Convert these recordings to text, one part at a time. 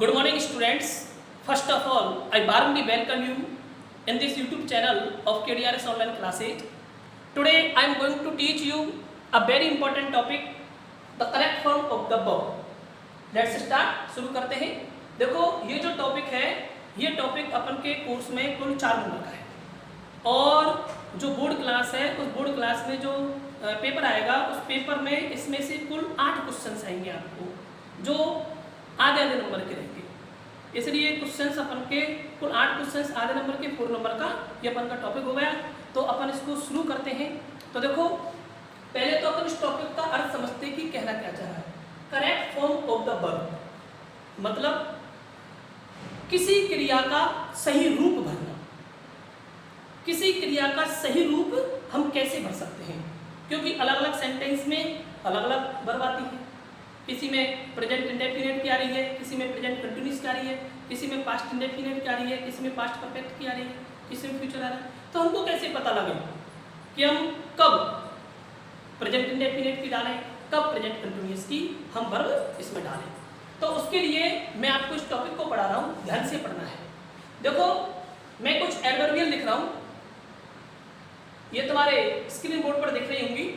Good morning, students. First of all, I warmly welcome you in this YouTube channel of KDRS Online Classes. Today, I am going to teach you a very important topic, the correct form of the verb. Let's start. शुरू करते हैं. देखो, ये जो topic है, ये topic अपन के course में कुल 4 नंबर का है और जो बोर्ड क्लास है, उस बोर्ड क्लास में जो पेपर आएगा, उस पेपर में इसमें से कुल 8 क्वेश्चन आएंगे आपको, जो आधे नंबर के रहेंगे. इसलिए क्वेश्चंस अपन के कुल 8 क्वेश्चंस आधे नंबर के 4 नंबर का ये अपन का टॉपिक हो गया. तो अपन इसको शुरू करते हैं. तो देखो, पहले तो अपन इस टॉपिक का अर्थ समझते हैं कि कहना क्या चाह रहा है. Correct form of the verb मतलब किसी क्रिया का सही रूप भरना. किसी क्रिया का सही रूप हम कैसे भर सकते हैं, क्योंकि अलग अलग सेंटेंस में अलग अलग वर्ब आती है. किसी में प्रेजेंट इंडेफिनिट की आ रही है, किसी में प्रेजेंट कंटिन्यूअस की आ रही है, किसी में पास्ट इंडेफिनिट की आ रही है, किसी में पास्ट परफेक्ट की आ रही है, किसी में फ्यूचर आ रहा है. तो हमको कैसे पता लगे कि हम कब प्रेजेंट इंडेफिनिट की डालें, कब प्रेजेंट कंटिन्यूअस की हम वर्ब इसमें डालें. तो उसके लिए मैं आपको इस टॉपिक को पढ़ा रहा हूँ, ध्यान से पढ़ना है. देखो, मैं कुछ एडवर्बियल लिख रहा हूँ, ये तुम्हारे स्क्रीन बोर्ड पर दिख रही होंगी.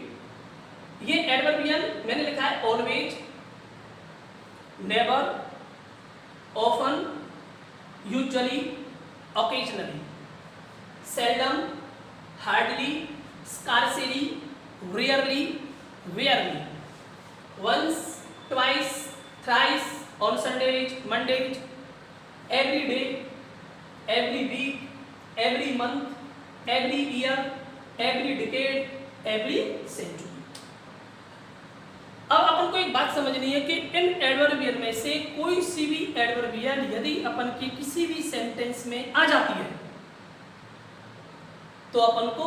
ये एडवर्बियल मैंने लिखा है always, never, often, usually, occasionally, seldom, hardly, scarcely, rarely, barely, once, twice, thrice, on Sundays, Mondays, every day, every week, every month, every year, every decade, every century. अब अपन को एक बात समझनी है कि इन एडवर्बियल में से कोई सी भी एडवर्बियल यदि अपन की किसी भी सेंटेंस में आ जाती है तो अपन को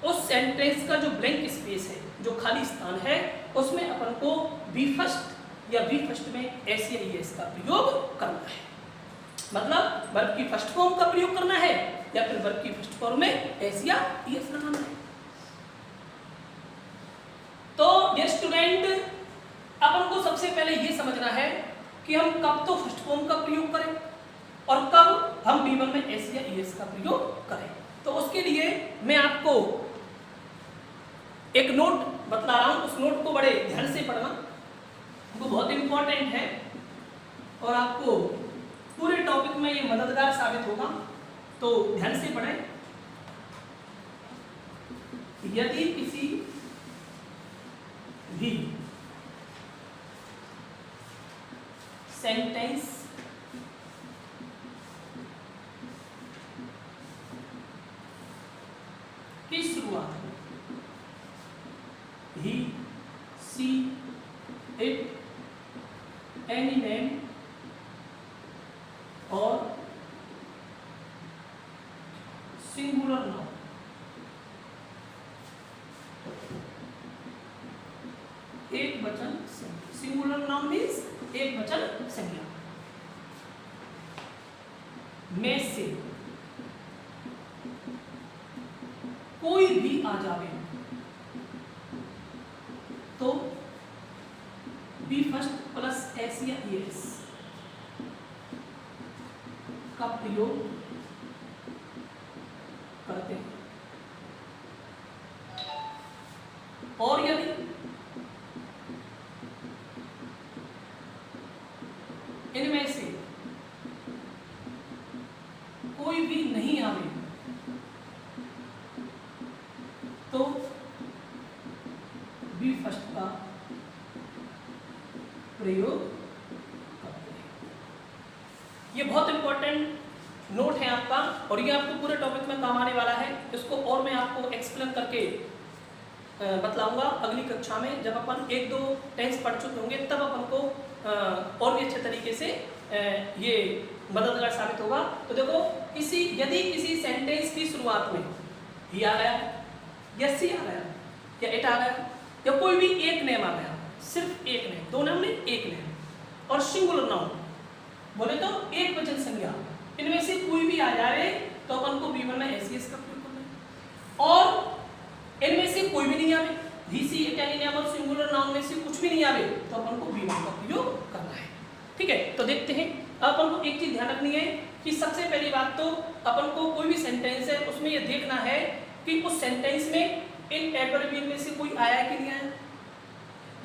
उस सेंटेंस का जो ब्लैंक स्पेस है, जो खाली स्थान है, उसमें अपन को बी फर्स्ट या बी फर्स्ट में एस या ईएस का प्रयोग करना है. मतलब वर्ब की फर्स्ट फॉर्म का प्रयोग करना है या फिर वर्ब की फर्स्ट फॉर्म में एस या ईएस लगाना है. तो डियर स्टूडेंट, अपन को सबसे पहले ये समझना है कि हम कब तो फर्स्ट फॉर्म का प्रयोग करें और कब हम B1 में एस या ईएस का प्रयोग करें. तो उसके लिए मैं आपको एक नोट बतला रहा हूं, उस नोट को बड़े ध्यान से पढ़ना, वो बहुत इंपॉर्टेंट है और आपको पूरे टॉपिक में ये मददगार साबित होगा. तो ध्यान से पढ़ें. यदि किसी भी सेंटेंस की शुरुआत में ही, सी, इट, एनी नेम और सिंगुलर नाउन एक वचन संज्ञा. सिंगुलर नाउन मीन्स एक वचन संज्ञा में से कोई भी आ जावे तो बी फर्स्ट प्लस एस या ईएस का प्रयोग करते हैं. और यदि इनमें से कोई भी नहीं आवे तो बी फर्स्ट का प्रयोग करते हैं. ये बहुत इंपॉर्टेंट नोट है आपका और ये आपको पूरे टॉपिक में काम आने वाला है. इसको और मैं आपको एक्सप्लेन करके बतलाऊंगा अगली कक्षा में. जब अपन 1-2 टेंस पढ़ चुके होंगे तब अपन को और भी अच्छे तरीके से ये मददगार साबित होगा. तो देखो, यदि किसी सेंटेंस की शुरुआत में ही आ गया या सी आ गया या इट आ गया या कोई भी एक नेम आ गया, सिर्फ एक नेम, 2 नाम नहीं, एक नेम और सिंगुलर नाउन बोले तो एक वचन संज्ञा, इनमें से कोई भी आ जाए तो अपन को B1 में एस का प्रयोग करना है. और इनमें से कोई भी नहीं आवे, ही सी इट एनी नेम और सिंगुलर नाउन में से कुछ भी नहीं आवे तो अपन को B1 का प्रयोग करना है. ठीक है, तो देखते हैं। अब अपन को एक चीज ध्यान रखनी है कि सबसे पहली बात तो अपन को कोई भी सेंटेंस है उसमें ये देखना है कि उस सेंटेंस में इन एडवर्बियल में से कोई आया है कि नहीं आया।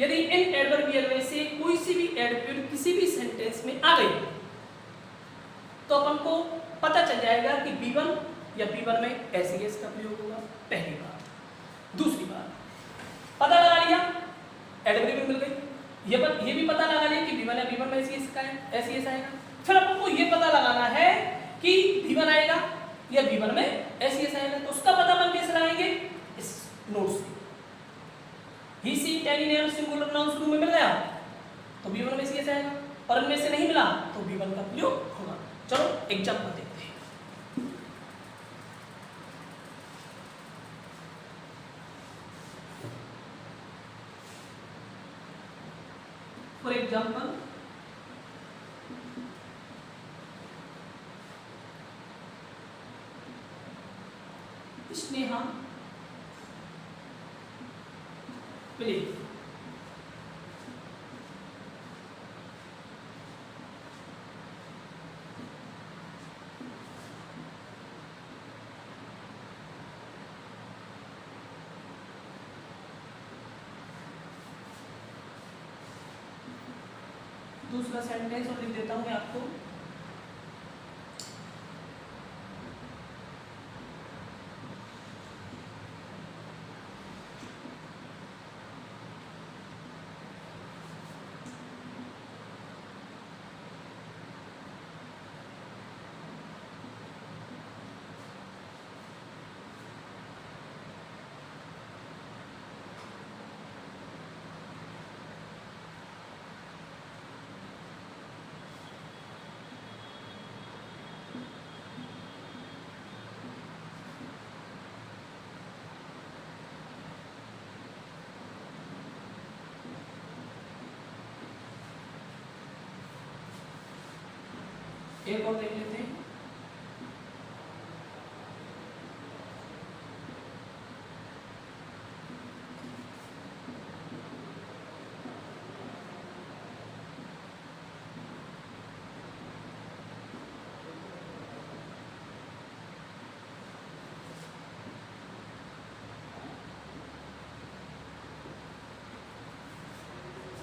यदि इन एडवर्बियल में से कोई सी भी एडवर्बियल किसी भी सेंटेंस में आ गई तो अपन को पता चल जाएगा कि B1 या B1 में SES का प्रयोग होगा, पहली बात। दूसरी बात, पता लगा लिया एडवर्बियल मिल गई, ये भी पता लगा लिया कि B1 या B1 में SES आएगा। फिर अपन को ये पता लगाना है कि B1 आएगा या B1 में SES आएगा, तो उसका पता अपन कैसे लगाएंगे, इस नोट से। ही सी टेनी नेम सिंगुलर नाउन शुरू में मिल गया तो B1 में SES आएगा, और इनमें से नहीं मिला तो B1 का प्रयोग होगा। चलो एग्जांपल देखते हैं। For example, Sneha please. दूसरा सेंटेंस और लिख देता हूं मैं आपको। एक और देख लेते हैं।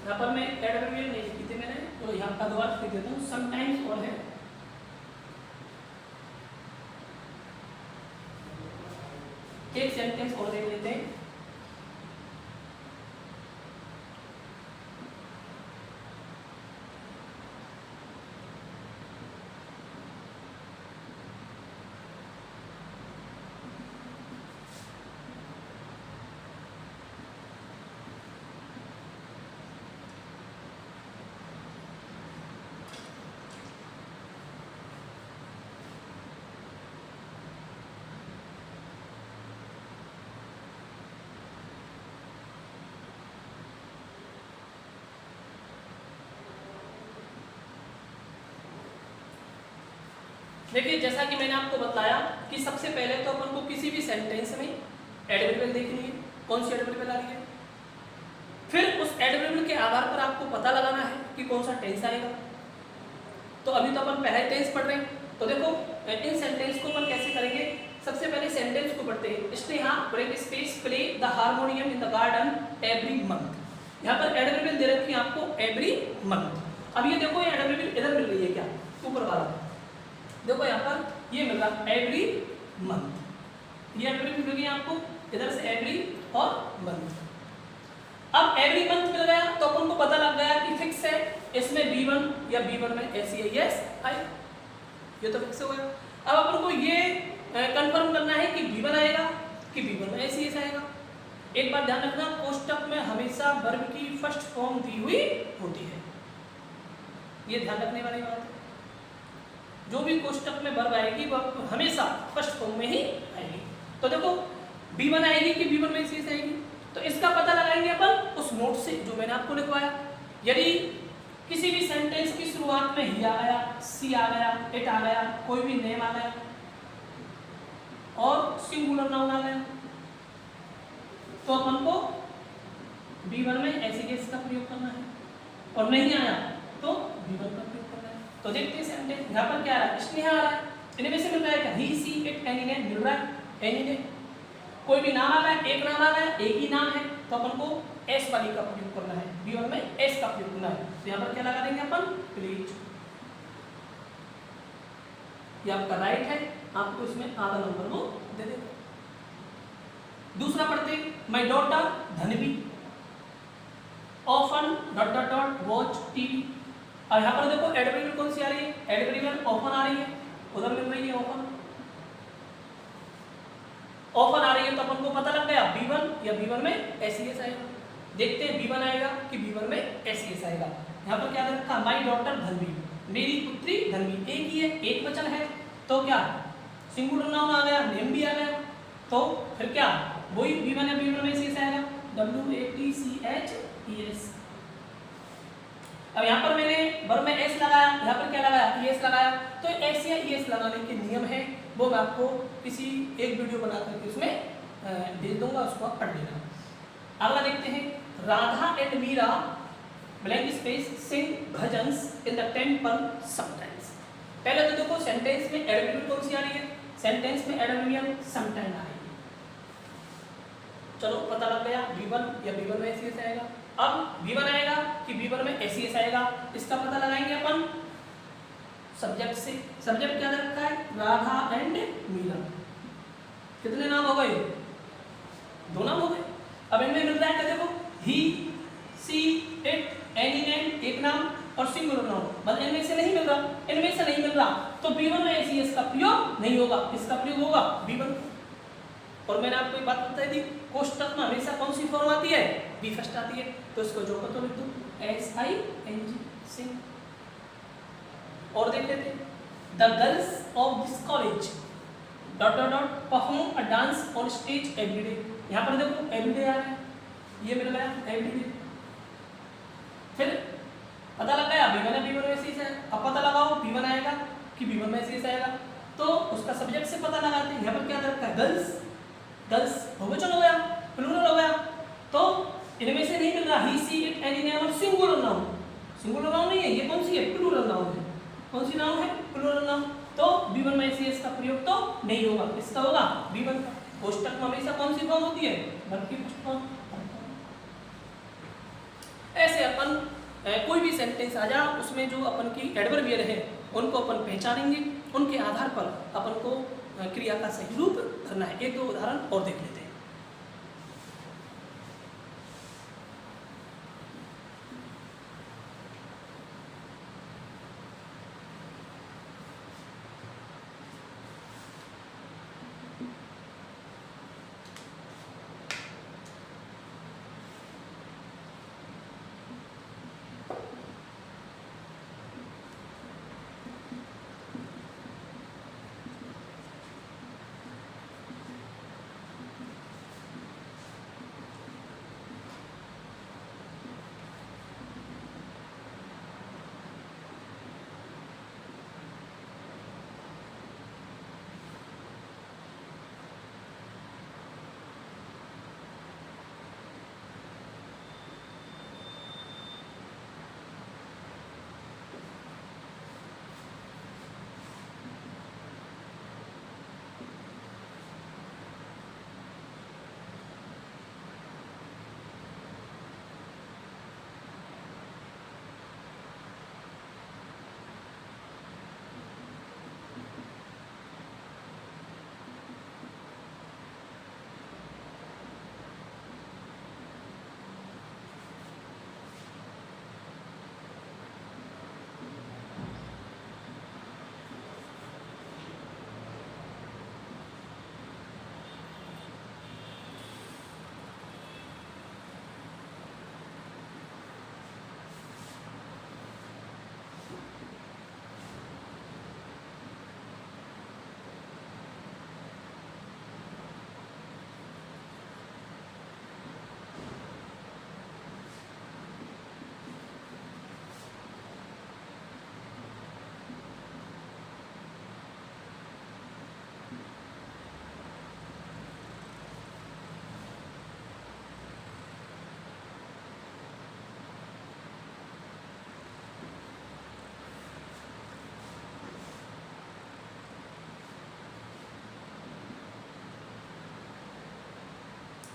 यहाँ पर मैं एडवर्बियल नहीं लिखी थी मैंने, तो यहाँ का दोबारा लिख देता हूँ। समटाइम्स और है, एक सेंटेंस और देख लेते हैं। देखिए, जैसा कि मैंने आपको बताया कि सबसे पहले तो अपन को किसी भी सेंटेंस में एडवर्बियल देखनी है, कौन सी एडवर्बियल आ रही है। फिर उस एडवर्बियल के आधार पर आपको पता लगाना है कि कौन सा टेंस आएगा। तो अभी तो अपन पहला टेंस पढ़ रहे हैं, तो देखो इन सेंटेंस को अपन कैसे करेंगे। सबसे पहले सेंटेंस को पढ़ते हैं। Sneha break space play the harmonium in the garden every month. यहाँ पर एडवर्बियल दे रखी है आपको एवरी मंथ। अब ये देखो, ये एडवर्बियल इधर मिल रही है क्या, ऊपर वाला देखो, यहाँ पर ये मिल रहा एवरी मंथ। ये एडवर्बियल मिल गई आपको इधर से एवरी और मंथ। अब एवरी मंथ मिल गया तो अपन को पता लग गया कि फिक्स है इसमें B1 या B1 में SES आए, ये तो फिक्स हो गया। अब अपन को ये कंफर्म करना है कि B1 आएगा कि B1 में SES आएगा। एक बात ध्यान रखना, कोष्टक में हमेशा वर्ब की फर्स्ट फॉर्म दी हुई होती है, ये ध्यान रखने वाली बात है। जो भी कोष्टक में वर्ब आएगी वो हमेशा फर्स्ट फॉर्म में ही आएगी। तो देखो B1 आएगी कि B1 में SES आएगी, तो इसका पता लगाएंगे अपन उस नोट से जो मैंने आपको लिखवाया। यदि किसी भी सेंटेंस की शुरुआत में ही आ गया, सी आ गया, इट आ गया, कोई भी नेम आ गया और सिंगुलर नाउन आ गया, तो अपन को B1 में SES का प्रयोग करना है, और नहीं आया तो B1 का तो देखते हैं सेंटेंस यहाँ पर क्या आ रहा है, स्नेहा आ रहा है, इनमें से मिल रहा है क्या, ही सी इट एनी ने मिल रहा है, एनी ने। कोई भी नाम आ रहा है, एक नाम आ रहा है, एक ही नाम है, तो अपन को एस वाली का प्रयोग करना है, B1 में एस का प्रयोग करना है। तो यहाँ पर क्या लगा देंगे अपन, प्लीज। ये आपका राइट है, आपको इसमें आधा नंबर वो दे देगा। दूसरा पढ़ते, my daughter Dhanvi often dot dot dot watch TV. और यहाँ पर देखो एडवर्बियल कौन सी आ रही है, एडवर्बियल ऑफन आ रही है, उधर मिल रही है ऑफन, ऑफन आ रही है, तो अपन को पता लग गया B1 या B1 में SES आएगा। देखते हैं B1 आएगा कि B1 में SES आएगा। यहाँ पर क्या रखा, माय डॉटर धनवी, मेरी पुत्री धनवी, एक ही है, एक वचन है, तो क्या सिंगुलर नाउन आ गया, नेम भी आ गया, तो फिर क्या वही B1 या B1 में SES आएगा, WATCHES। अब यहाँ पर मैंने वर्ब में एस लगाया, यहाँ पर क्या लगाया, ES लगाया, तो एस या ES लगाने के नियम है, वो मैं आपको किसी एक वीडियो बना करके उसमें भेज दूंगा, उसको आप पढ़ लेना। अगला देखते हैं, Radha and Meera blank space sing bhajans in the temple sometimes. पहले तो देखो सेंटेंस में एडवर्बियल कौन सी आ रही है, सेंटेंस में एडवर्बियल समटाइम आ रही है। चलो पता लग गया B1 या B1 में SES आएगा। अब B1 आएगा कि B1 में SES आएगा, इसका पता लगाएंगे अपन सब्जेक्ट से। सब्जेक्ट क्या रखा है, राधा एंड मीरा। कितने नाम हो गए, 2 नाम हो गए। अब इनमें मिल रहा है क्या, देखो ही सी इट एनी नेम एक नाम और सिंगुलर नाउन, मतलब इनमें से नहीं मिल रहा, इनमें से नहीं मिल रहा, तो B1 में SES का प्रयोग नहीं होगा, इसका प्रयोग होगा B1। और मैंने आपको एक बात बताई थी, कोष्टक में हमेशा कौन सी फॉर्म आती है, बी फर्स्ट आती है, तो इसको जोड़ कर तो लिख दो SING सिंग। और देख लेते, the girls of this college dot dot dot perform a dance on stage everyday. यहाँ पर देखो एवरीडे आ रहा है, ये मिल गया एवरीडे। फिर पता लग गया B1 या B1 में SES है। अब पता लगाओ B1 आएगा कि B1 में SES आएगा, तो उसका सब्जेक्ट से पता लगाते हैं। यहाँ पर क्या रखा है, गर्ल्स, गर्ल्स बहुवचन हो गया, प्लूरल हो गया, तो इनमें से नहीं मिल रहा ही सी इट एनी नेम और सिंगुलर नाउन। सिंगुलर नाउन नहीं है, ये कौन सी है, प्लूरल नाउन है। कौन सी नाउन है, प्लूरल नाउन, तो B1 में SES का प्रयोग तो नहीं होगा, इसका होगा B1 का। कोष्टक में हमेशा कौन सी फॉर्म होती है, वर्ब की फर्स्ट फॉर्म। ऐसे अपन कोई भी सेंटेंस आ जा, उसमें जो अपन की एडवर्बियल है उनको अपन पहचानेंगे, उनके आधार पर अपन को क्रिया का सही रूप करना है। 1-2 उदाहरण और देख लेते हैं।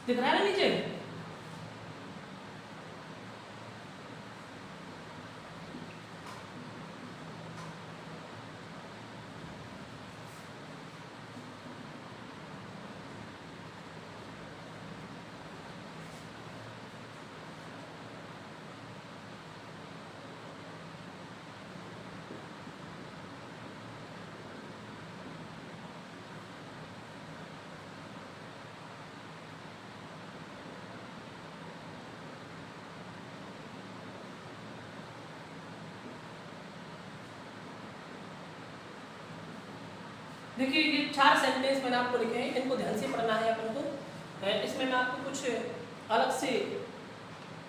दिख रहा है ना नीचे? देखिए ये 4 सेंटेंस मैंने आपको लिखे हैं, इनको ध्यान से पढ़ना है अपन को। इसमें मैं आपको कुछ अलग से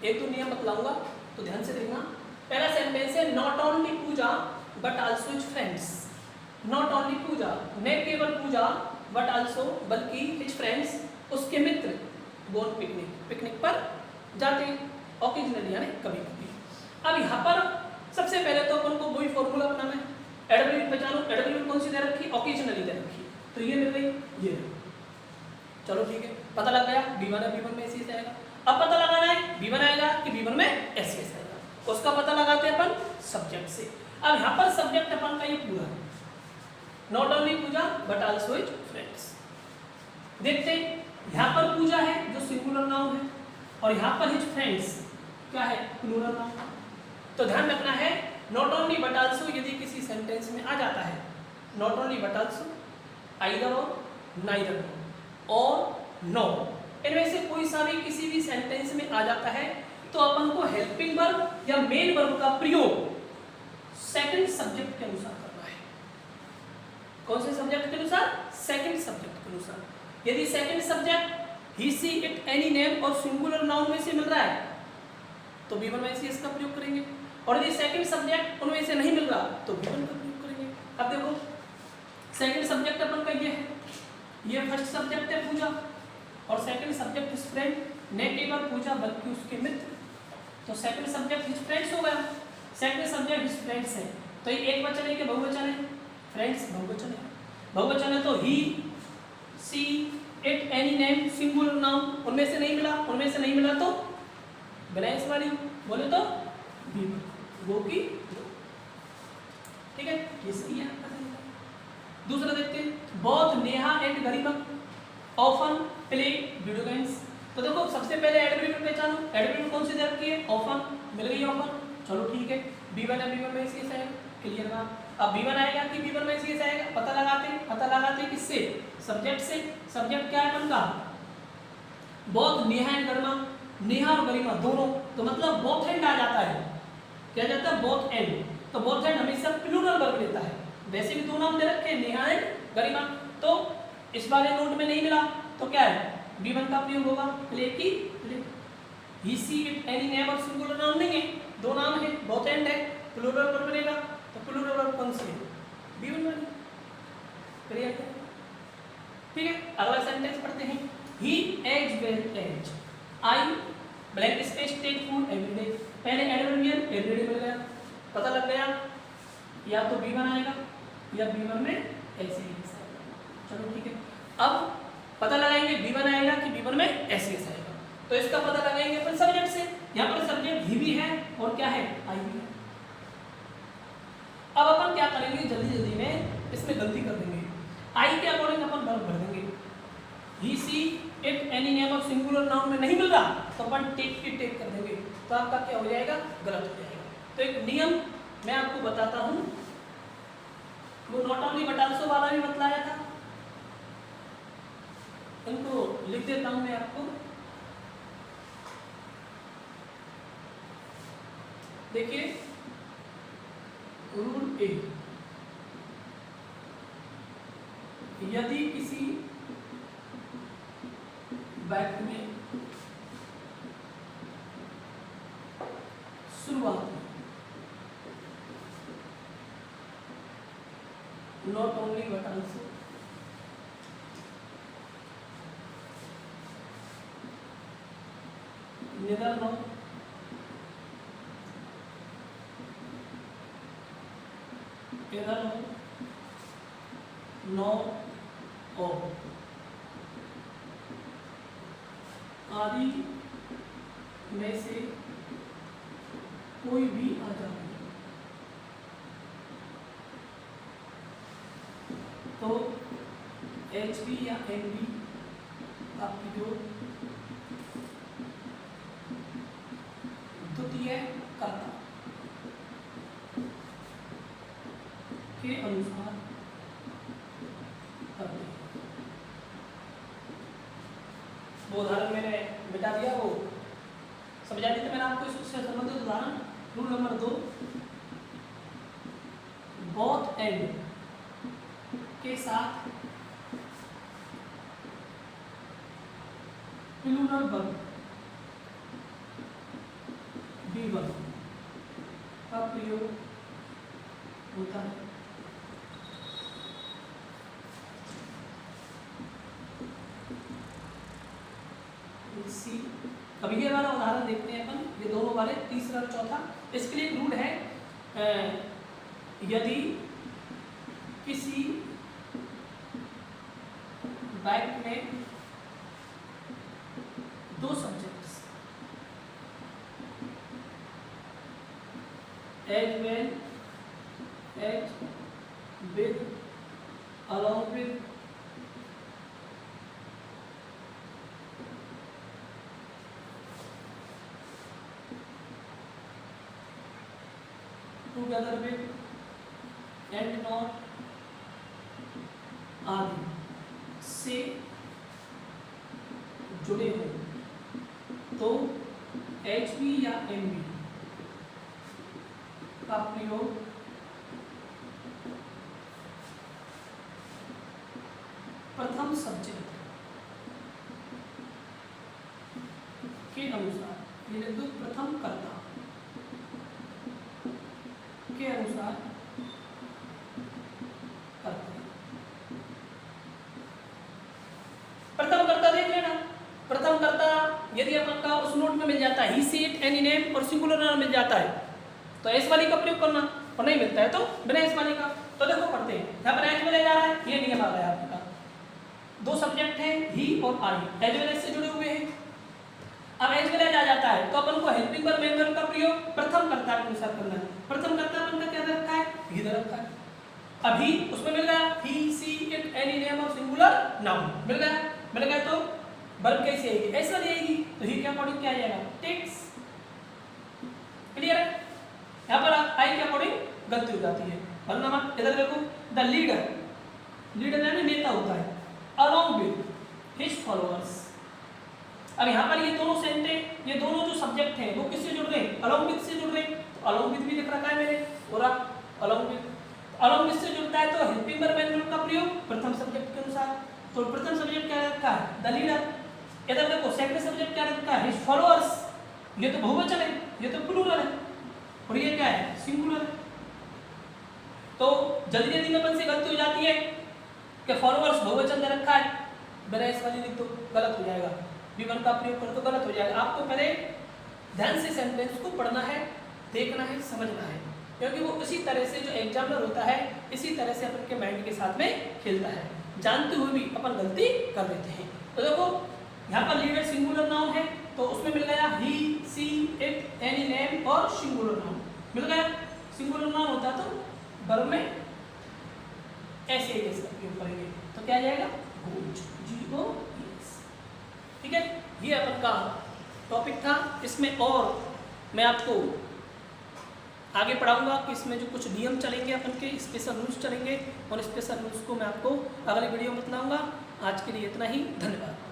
एक दो नियम बतलाऊंगा, तो ध्यान से देखना। पहला सेंटेंस है not only Puja but also his friends. Not only Pooja, न केवल पूजा बट आल्सो, बल्कि हिज फ्रेंड्स, उसके मित्र, गोन पिकनिक, पिकनिक पर जाते हैं ओकेजनली, यानी कभी कभी। अब यहाँ पर सबसे पहले तो अपन को वही फॉर्मूला बनाना है। एडब्ल्यू पहचानो, एडब्ल्यू कौन सी दे रखी? ओकेजनली दे रखी, तो ये मिल गई, ये। चलो ठीक है, पता लग गया B1 है, B1 में एसीएस आएगा। अब पता लगाना है B1 आएगा कि B1 में एसीएस आएगा, उसका पता लगाते हैं अपन सब्जेक्ट से। अब यहाँ पर सब्जेक्ट अपन का ये पूरा है, not only Puja but also his friends. देखते हैं, यहाँ पर पूजा है जो सिंगुलर नाउन है, और यहाँ पर हिज फ्रेंड्स क्या है? Plural noun. तो ध्यान रखना है नॉट ओनली बट आल्सो यदि किसी सेंटेंस में आ जाता है, not only but also, either और, नाइदर और, नो, इनमें से कोई सा भी किसी भी सेंटेंस में आ जाता है, तो अपन को हेल्पिंग वर्ब या मेन वर्ब का प्रयोग सेकंड सब्जेक्ट के अनुसार करना है। कौन से सब्जेक्ट के अनुसार? सेकंड सब्जेक्ट के अनुसार। यदि second subject he see it any name और सिंगुलर नाउन में से मिल रहा है, तो B1 में सी इसका प्रयोग करेंगे, और यदि सेकंड सब्जेक्ट उनमें से नहीं मिल रहा तो B1 का प्रयोग करेंगे। अब देखो सेकंड सब्जेक्ट अपन का ये है, ये फर्स्ट सब्जेक्ट है पूजा, और सेकंड सब्जेक्ट हिज फ्रेंड, न केवल पूजा बल्कि उसके मित्र, तो सेकंड सब्जेक्ट हिज फ्रेंड्स हो गया। सेकंड सब्जेक्ट हिज फ्रेंड्स है, तो ये एक वचन है कि बहुवचन है? फ्रेंड्स बहुवचन है। बहुवचन है तो he see it any name singular noun, उनमें से नहीं मिला, उनमें से नहीं मिला तो ब्लैंक्स वाली बोले तो B1, वो की, ठीक है, ये सही है। दूसरा देखते हैं, both Neha and Garima often play video games. तो देखो सबसे पहले एडवर्ब पहचानो, एडवर्ब कौन सी दे रखी है? ऑफन, मिल गई ऑफन, चलो ठीक है। B1 है, B1 में एसीएस आएगा, क्लियर बात। अब B1 आएगा कि B1 में एसीएस आएगा, पता लगाते किससे? सब्जेक्ट से। सब्जेक्ट क्या है अपन का? बोथ नेहा एंड गरिमा, नेहा और गरिमा दोनों, तो मतलब बोथ एंड आ जाता है, क्या जाता है? Both and. तो बोथ एंड हमेशा प्लूरल वर्ब लेता है, वैसे भी दो नाम दे रखे हैं नेहा एंड गरिमा, तो इस वाले नोट में नहीं मिला तो क्या है? B1 का प्रयोग होगा, प्ले की play. He see it any name और सिंगुलर नाउन नहीं है, दो नाम है, बोथ एंड है, प्लूरल वर्ब बनेगा, तो प्लूरल वर्ब कौन सी है? B1 वाली, क्लियर है? ठीक है, अगला सेंटेंस पढ़ते हैं। He as well as I blank space take food everyday. पहले एडवर्बियल एवरीडे मिल गया, पता लग गया, या तो B1 आएगा या B1 में ऐसे ही। चलो ठीक है, अब पता लगाएंगे B1 आएगा कि B1 में एसीएस आएगा, तो इसका पता लगाएंगे अपन सब्जेक्ट से। यहाँ पर सब्जेक्ट ही भी है और क्या है? आई भी है। अब अपन क्या करेंगे, जल्दी जल्दी में इसमें गलती कर देंगे, आई के अकॉर्डिंग अपन वर्ब भर देंगे। ही सी इट एनी नेम और सिंगुलर नाउन में नहीं मिल रहा तो अपन टेक की टेक कर देंगे, तो आपका क्या हो जाएगा? गलत हो जाएगा। तो एक नियम मैं आपको बताता हूं, वो नॉट ओनली बट आल्सो वाला भी बतलाया था, इनको लिख देता हूं मैं आपको। देखिए रूल ए, यदि किसी वाक्य में शुरुआत में not only but also neither no either no or आदि में से कोई भी आ जाए तो HB या MB आपकी जो द्वितीय कर्ता के अनुसार करते हैं। वो उदाहरण मैंने मिटा दिया, वो समझा दी थी मैंने आपको। इससे संबंधित उदाहरण रूल नंबर 2, बोथ एंड के साथ प्लूरल वर्ब B1 का प्रयोग होता है। सी, अभी ये वाला उदाहरण देखते हैं अपन, ये दोनों वाले, तीसरा और चौथा। इसके लिए एक रूल है, यदि किसी बैंक में दो subjects as well as with along with together with and not आदि से जुड़े हो तो HB या MB का प्रयोग प्रथम सब्जेक्ट के अनुसार, ये लिख दो, प्रथम कर्ता के अनुसार करते हैं। प्रथम कर्ता देख लेना। प्रथम कर्ता यदि अपन का उस नोट में मिल जाता है, ही सी इट एनी नेम और सिंगुलर नाउन मिल जाता है तो एस वाली का प्रयोग करना, और नहीं मिलता है तो बिना एस वाली का। तो देखो पढ़ते हैं, यहाँ पर एज वेल जा रहा है, ये नियम आ गया आपका। दो सब्जेक्ट हैं ही और आई, एज वेल एज से जुड़े हुए हैं। अब एज वेल एज आ जाता है तो अपन को हेल्पिंग वर्ब मेन वर्ब का प्रयोग प्रथम कर्ता के अनुसार करना है। प्रथम कर्ता अपन का क्या रखा है, ही दे रखा है। अभी उसमें मिल गया ही सी इट एनी नेम और सिंगुलर नाउन मिल गया तो वर्ब कैसे आएगी, एस वाली आएगी। तो ही के अकॉर्डिंग क्या आ जाएगा, टेक्स। क्लियर है? यहाँ पर आई के अकॉर्डिंग गलती हो जाती है। वरना इधर देखो, द लीडर यानी नेता होता है, अलोंग विद हिज फॉलोअर्स। अब यहाँ पर ये दोनों सेंटेंस, ये दोनों जो सब्जेक्ट हैं वो किससे जुड़ रहे हैं, अलोंग विद से जुड़ रहे हैं। तो अलोंग विद भी लिख रखा है मैंने, पूरा अलोंग विद। अलोंग विद से जुड़ता है तो हेल्पिंग वर्ब मेन वर्ब का प्रयोग प्रथम सब्जेक्ट के अनुसार। तो प्रथम सब्जेक्ट क्या रखा है, द लीडर। इधर देखो सेकंड सब्जेक्ट क्या रखा है, हिज फॉलोअर्स। ये तो बहुवचन है, ये तो प्लूरल है, और ये क्या है, सिंगुलर है। तो जल्दी जल्दी में अपन से गलती हो जाती है कि फॉलोअर्स बहुवचन दे रखा है, बिना इस वाली लिख दो, गलत हो जाएगा। V1 का प्रयोग कर तो गलत हो जाएगा। आपको पहले ध्यान से सेंटेंस को पढ़ना है, देखना है, समझना है, क्योंकि वो इसी तरह से जो एग्जामिनर होता है इसी तरह से अपन के माइंड के साथ में खेलता है। जानते हुए भी अपन गलती कर देते हैं। तो देखो यहाँ पर लीडर सिंगुलर नाउन है तो उसमें मिल गया ही सी इट एनी नेम और सिंगुलर नाउन मिल गया। सिंगुलर नाउन होता तो वर्ब में ऐसे उपयोग करेंगे तो क्या आ जाएगा, गोज, GOES। ठीक है, ये अपन का टॉपिक था। इसमें और मैं आपको आगे पढ़ाऊंगा कि इसमें जो कुछ नियम चलेंगे अपन के, स्पेशल रूल्स चलेंगे, और स्पेशल रूल्स को मैं आपको अगले वीडियो में बताऊंगा। आज के लिए इतना ही, धन्यवाद।